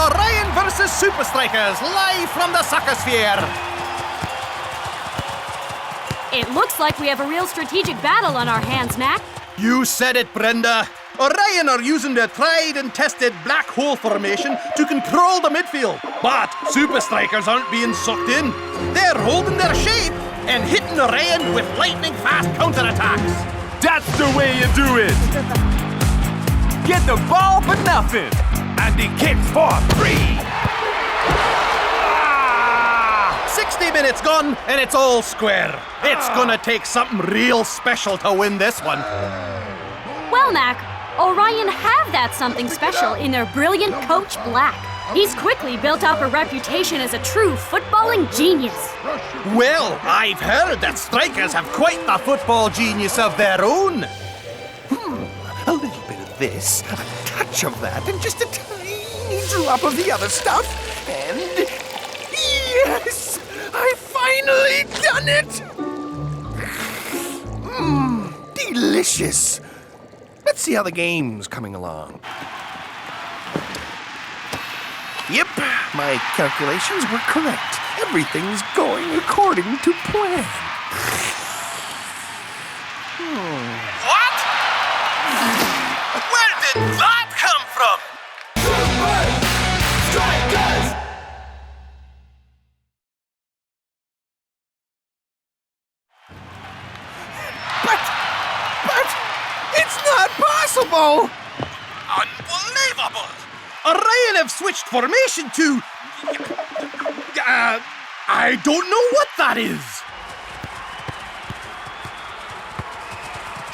Orion versus Supa Strikas, live from the soccer sphere. It looks like we have a real strategic battle on our hands, Mac. You said it, Brenda. Orion are using their tried and tested black hole formation to control the midfield. But Supa Strikas aren't being sucked in. They're holding their shape and hitting Orion with lightning-fast counterattacks. That's the way you do it! Get the ball for nothing! And he kicks for 3! 60 minutes gone, and it's all square. It's gonna take something real special to win this one. Well, Mac, Orion have that something special in their brilliant coach, Black. He's quickly built up a reputation as a true footballing genius. Well, I've heard that Strikers have quite the football genius of their own. A little bit of this, a touch of that, and just a tiny drop of the other stuff, and... yes! I've finally done it! Delicious! Let's see how the game's coming along. Yep, my calculations were correct. Everything's going according to plan. What? Where did that come from? Supa Strikas! But it's not possible! Unbelievable! Orion have switched formation to... I don't know what that is.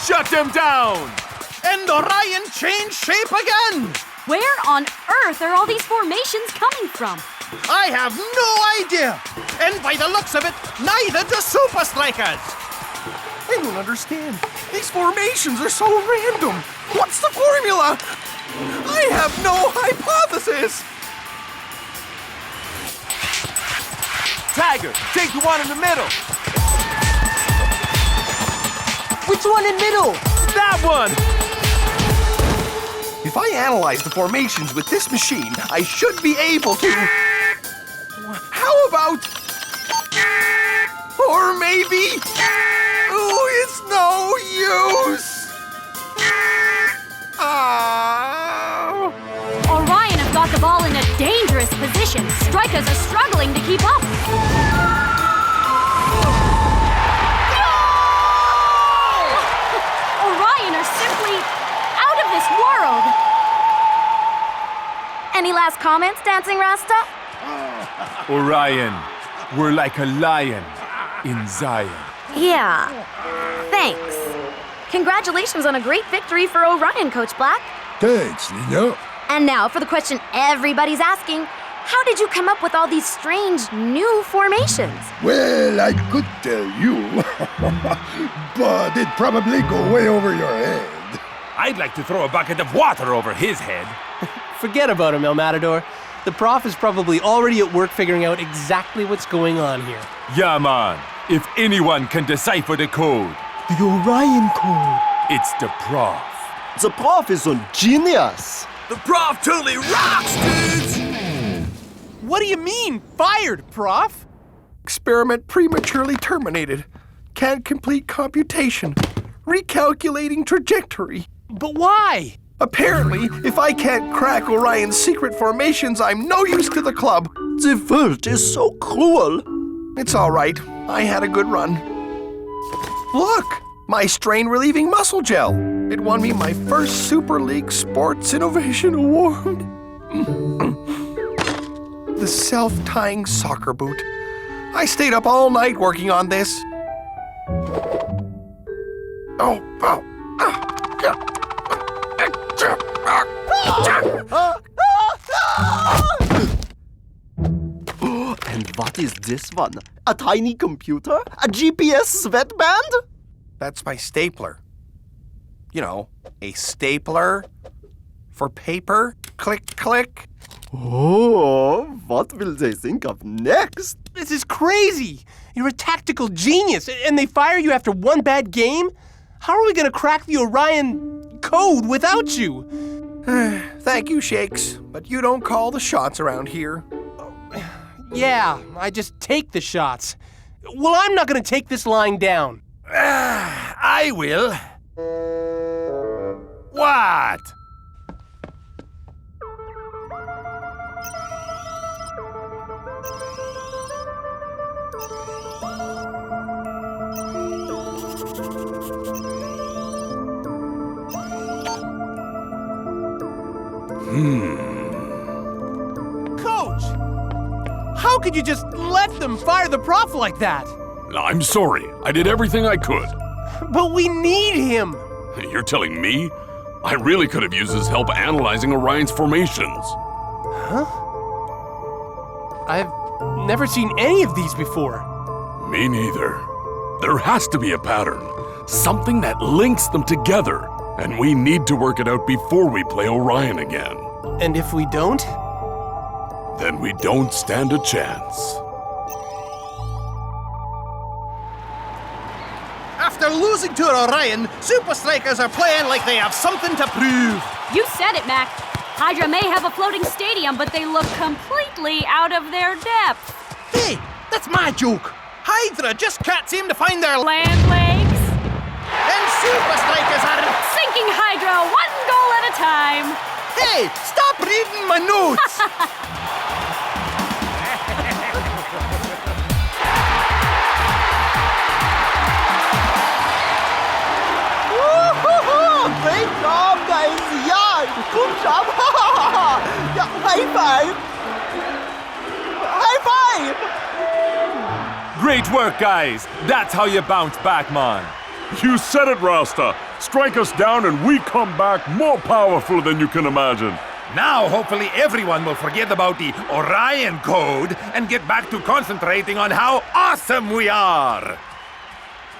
Shut them down! And Orion changed shape again. Where on earth are all these formations coming from? I have no idea. And by the looks of it, neither do Supa Strikas. I don't understand. These formations are so random. What's the formula? I have no hypothesis. Tiger, take the one in the middle! Which one in middle? That one! If I analyze the formations with this machine, I should be able to... How about... Or maybe... Ooh, it's no use! Orion have got the ball in a dangerous position. Strikers are struggling to keep up. Orion are simply out of this world. Any last comments, Dancing Rasta? Orion, we're like a lion in Zion. Yeah, thanks. Congratulations on a great victory for Orion, Coach Black. Thanks, Nina. And now for the question everybody's asking. How did you come up with all these strange new formations? Well, I could tell you, but it'd probably go way over your head. I'd like to throw a bucket of water over his head. Forget about him, El Matador. The prof is probably already at work figuring out exactly what's going on here. Yeah, man. If anyone can decipher the code, The Orion Code. it's the prof. The prof is a genius. The prof totally rocks, dudes! What do you mean, fired, prof? Experiment prematurely terminated. Can't complete computation. Recalculating trajectory. But why? Apparently, if I can't crack Orion's secret formations, I'm no use to the club. The world is so cruel. It's all right. I had a good run. Look, my strain-relieving muscle gel. It won me my first Super League Sports Innovation Award. The self-tying soccer boot. I stayed up all night working on this. And what is this one? A tiny computer? A GPS sweatband? That's my stapler. You know, a stapler for paper. Click, click. Oh, what will they think of next? This is crazy. You're a tactical genius, and they fire you after one bad game? How are we going to crack the Orion Code without you? Thank you, Shakes, but you don't call the shots around here. Yeah, I just take the shots. Well, I'm not gonna take this lying down. I will. What? Coach! How could you just let them fire the prof like that? I'm sorry. I did everything I could. But we need him! You're telling me? I really could have used his help analyzing Orion's formations. Huh? I've never seen any of these before. Me neither. There has to be a pattern. Something that links them together. And we need to work it out before we play Orion again. And if we don't? Then we don't stand a chance. After losing to Orion, Supa Strikas are playing like they have something to prove. You said it, Mac. Hydra may have a floating stadium, but they look completely out of their depth. Hey, that's my joke. Hydra just can't seem to find their Land legs. And Supa Strikas are... Sinking Hydra one goal at a time. Hey, stop reading my notes! Great job, guys! Yeah, good job! Yeah, high five! High five! Great work, guys. That's how you bounce back, man. You said it, Rasta. Strike us down and we come back more powerful than you can imagine. Now, hopefully everyone will forget about the Orion Code and get back to concentrating on how awesome we are.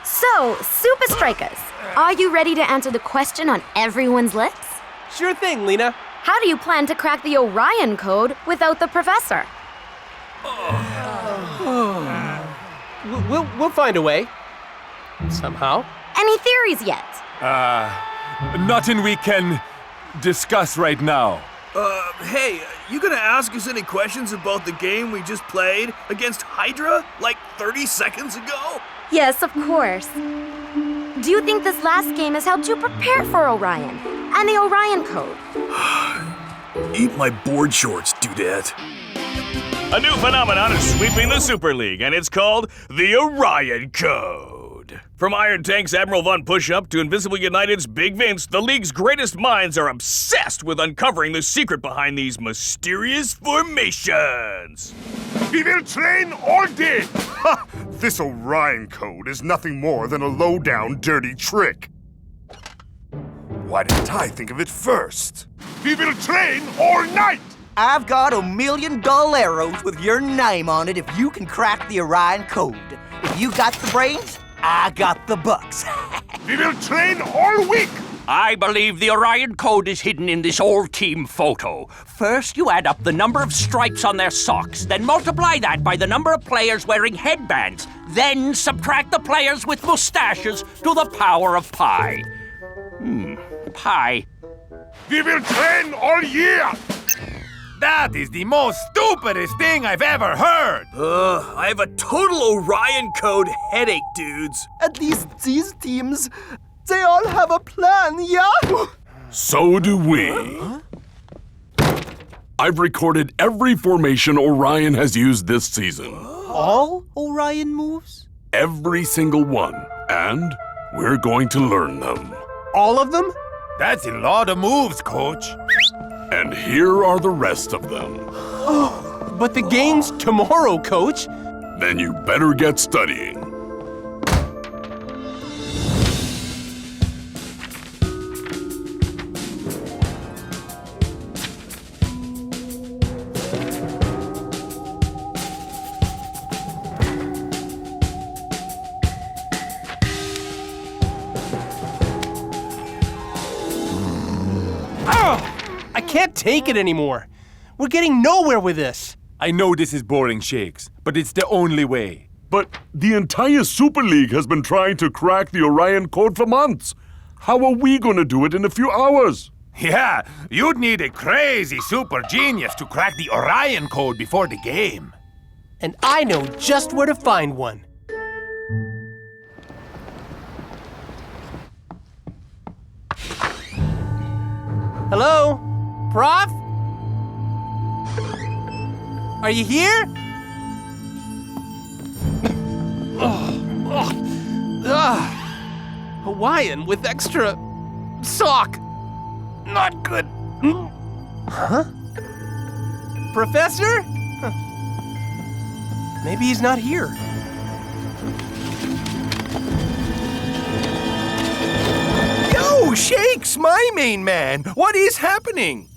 So, Supa Strikas, are you ready to answer the question on everyone's lips? Sure thing, Lena. How do you plan to crack the Orion Code without the professor? We'll find a way. Somehow. Any theories yet? Nothing we can discuss right now. Hey, you gonna ask us any questions about the game we just played against Hydra like 30 seconds ago? Yes, of course. Do you think this last game has helped you prepare for Orion and the Orion Code? Eat my board shorts, dudette. A new phenomenon is sweeping the Super League, and it's called the Orion Code. From Iron Tank's Admiral Von Pushup to Invincible United's Big Vince, the league's greatest minds are obsessed with uncovering the secret behind these mysterious formations. We will train all day! Ha! This Orion Code is nothing more than a low-down, dirty trick. Why didn't I think of it first? We will train all night! I've got $1 million arrows with your name on it if you can crack the Orion Code. If you got the brains, I got the bucks. We will train all week! I believe the Orion Code is hidden in this all-team photo. First, you add up the number of stripes on their socks, then multiply that by the number of players wearing headbands, then subtract the players with mustaches to the power of pi. Pi. We will train all year! That is the most stupidest thing I've ever heard! I have a total Orion Code headache, dudes. At least these teams, they all have a plan, yeah? So do we. I've recorded every formation Orion has used this season. All Orion moves? Every single one. And we're going to learn them. All of them? That's a lot of moves, Coach. And here are the rest of them. But the game's tomorrow, Coach. Then you better get studying. I can't take it anymore. We're getting nowhere with this. I know this is boring, Shakes, but it's the only way. But the entire Super League has been trying to crack the Orion Code for months. How are we going to do it in a few hours? Yeah, you'd need a crazy super genius to crack the Orion Code before the game. And I know just where to find one. Hello? Prof? Are you here? Hawaiian with extra sock. Not good. Huh? Professor? Huh. Maybe he's not here. Yo, Shakes, my main man. What is happening?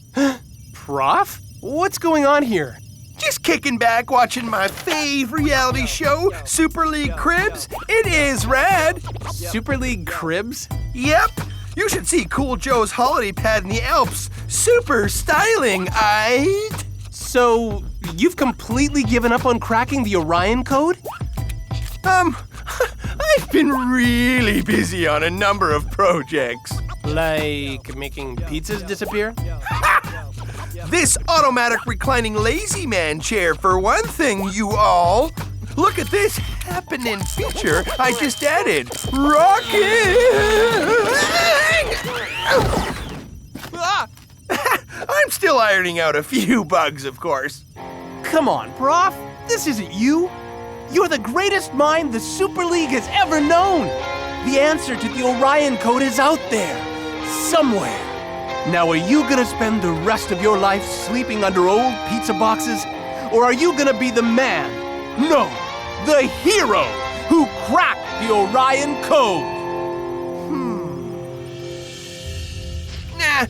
Prof? What's going on here? Just kicking back, watching my fave reality show, Super League Cribs. It is rad. Super League Cribs? Yep. You should see Cool Joe's holiday pad in the Alps. Super styling, aight? So, you've completely given up on cracking the Orion Code? I've been really busy on a number of projects. Like making pizzas disappear? This automatic reclining lazy man chair, for one thing, you all. Look at this happening feature I just added. I'm still ironing out a few bugs, of course. Come on, Prof. This isn't you. You're the greatest mind the Super League has ever known. The answer to the Orion Code is out there, somewhere. Now, are you gonna spend the rest of your life sleeping under old pizza boxes? Or are you gonna be the man, no, the hero, who cracked the Orion Code? Nah.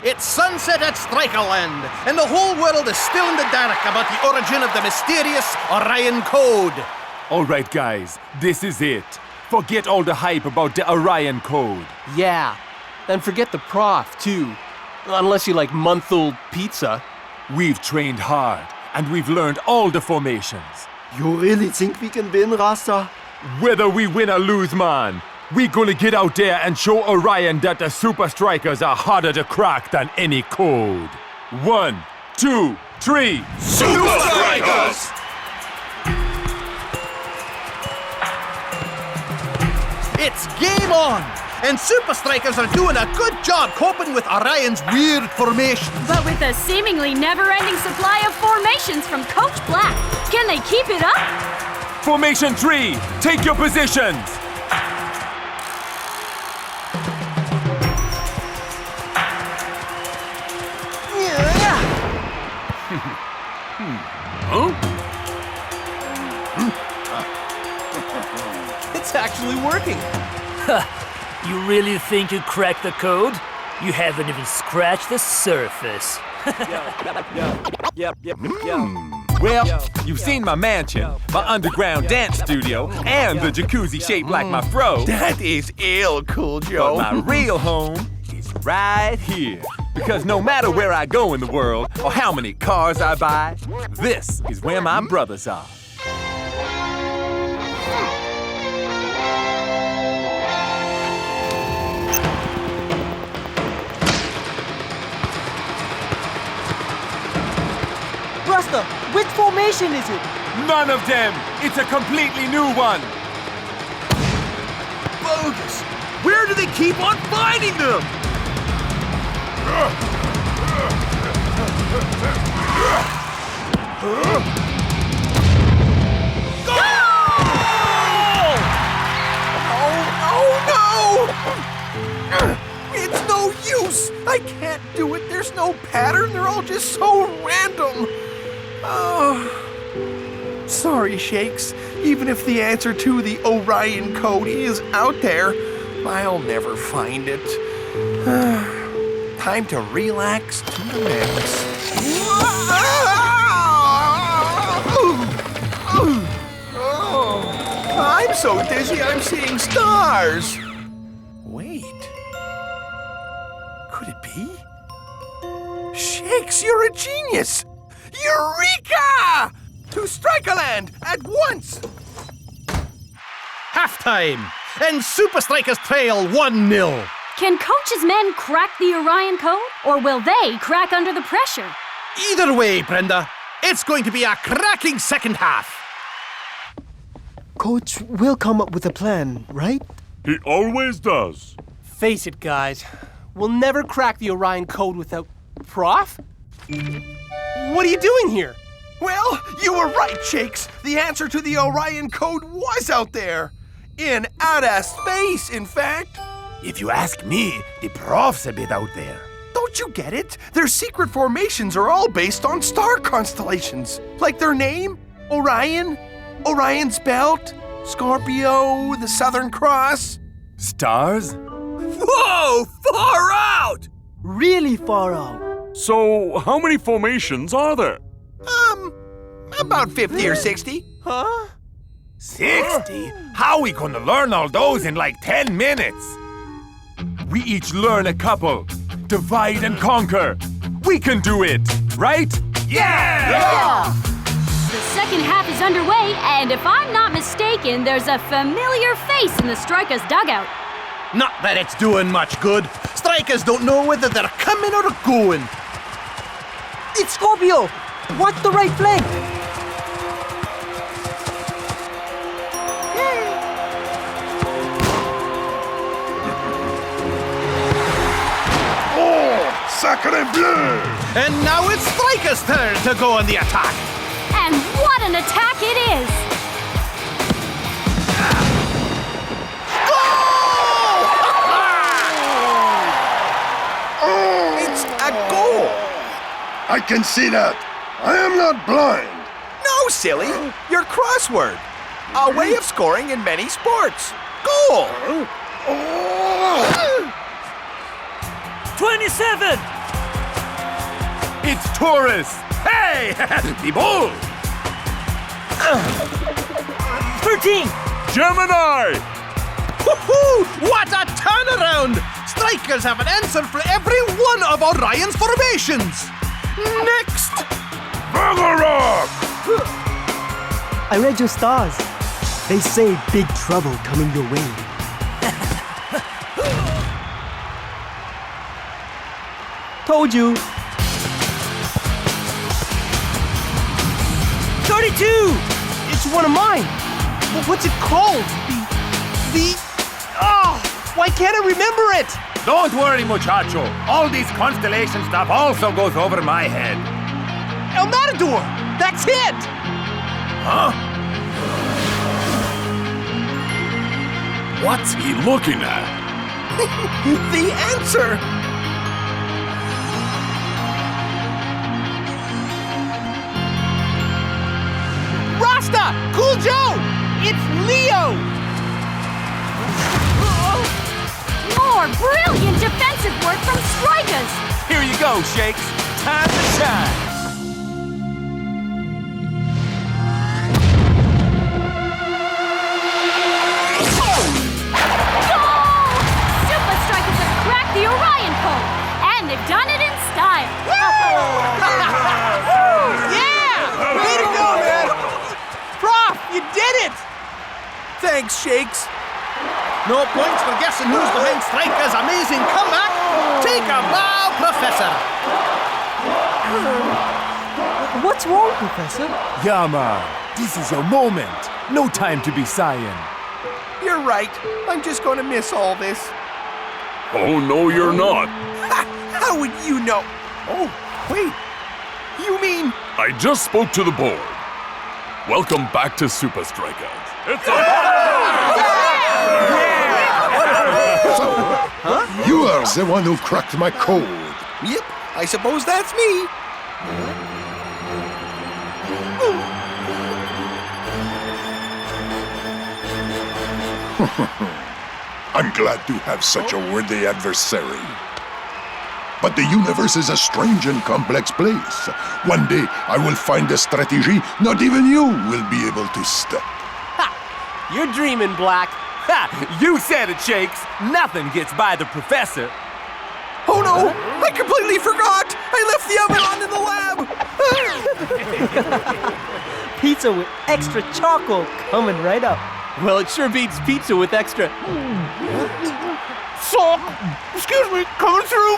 It's sunset at Strikerland, and the whole world is still in the dark about the origin of the mysterious Orion Code. All right, guys, this is it. Forget all the hype about the Orion Code. Yeah, and forget the Prof, too. Unless you like month-old pizza. We've trained hard, and we've learned all the formations. You really think we can win, Rasta? Whether we win or lose, man, we gonna get out there and show Orion that the Supa Strikas are harder to crack than any code. 1, 2, 3, Supa Strikas! It's game on! And Supa Strikas are doing a good job coping with Orion's weird formations. But with a seemingly never-ending supply of formations from Coach Black, can they keep it up? Formation 3, take your positions! It's actually working. You really think you cracked the code? You haven't even scratched the surface. Well, you've seen my mansion, my underground dance studio, and the jacuzzi shaped like my fro. That is ill, Cool Joe. But my real home is right here. Because no matter where I go in the world, or how many cars I buy, this is where my brothers are. Rasta, which formation is it? None of them! It's a completely new one! Bogus! Where do they keep on finding them? No! It's no use! I can't do it. There's no pattern. They're all just so random. Oh. Sorry, Shakes. Even if the answer to the Orion Code is out there, I'll never find it. Time to relax to the max. I'm so dizzy I'm seeing stars. Wait. Could it be? Shakes, you're a genius! Eureka! To Strikerland at once! Halftime, and Supa Strikas trail 1-0. Can Coach's men crack the Orion Code, or will they crack under the pressure? Either way, Brenda, it's going to be a cracking second half. Coach will come up with a plan, right? He always does. Face it, guys. We'll never crack the Orion Code without... Prof? What are you doing here? Well, you were right, Shakes. The answer to the Orion Code was out there. In outer space, in fact. If you ask me, the prof's a bit out there. Don't you get it? Their secret formations are all based on star constellations. Like their name, Orion, Orion's Belt, Scorpio, the Southern Cross. Stars? Whoa! Far out! Really far out. So, how many formations are there? About 50 or 60. Huh? 60? How we gonna learn all those in like 10 minutes? We each learn a couple. Divide and conquer. We can do it, right? Yeah! The second half is underway, and if I'm not mistaken, there's a familiar face in the Strikas dugout. Not that it's doing much good. Strikers don't know whether they're coming or going. It's Scorpio! Watch the right flank! Sacre bleu! And now it's Striker's turn to go on the attack. And what an attack it is! It's a goal! I can see that. I am not blind. No, silly. Your crossword. A way of scoring in many sports. Goal! 27! It's Taurus! Hey! The bull! 13! Gemini! Woohoo! What a turnaround! Strikers have an answer for every one of Orion's formations. Next! Ragnarok! I read your stars. They say big trouble coming your way. Told you. 32! It's one of mine. What's it called? Why can't I remember it? Don't worry, muchacho. All this constellation stuff also goes over my head. El Matador! That's it! Huh? What's he looking at? The answer! Rasta! Cool Joe! It's Leo! More brilliant defensive work from Strikas! Here you go, Shakes. Time to shine. Supa Strikas have cracked the Orion Code, and they've done it in style. Yeah! Way to go, man! Prof, you did it! Thanks, Shakes. No points for guessing who's behind Striker's amazing comeback. Take a bow, Professor. What's wrong, Professor? Yeah, man. This is your moment. No time to be sighing. You're right. I'm just going to miss all this. Oh, no, you're not. How would you know? Oh, wait. You mean... I just spoke to the board. Welcome back to Supa Strikas. It's a... You are the one who cracked my code. Yep, I suppose that's me. I'm glad to have such a worthy adversary. But the universe is a strange and complex place. One day I will find a strategy not even you will be able to stop. Ha! You're dreaming, Black. Ha! You said it, Shakes. Nothing gets by the professor. Oh no! I completely forgot! I left the oven on in the lab! Pizza with extra chocolate coming right up. Well, it sure beats pizza with extra... sock. Excuse me, coming through.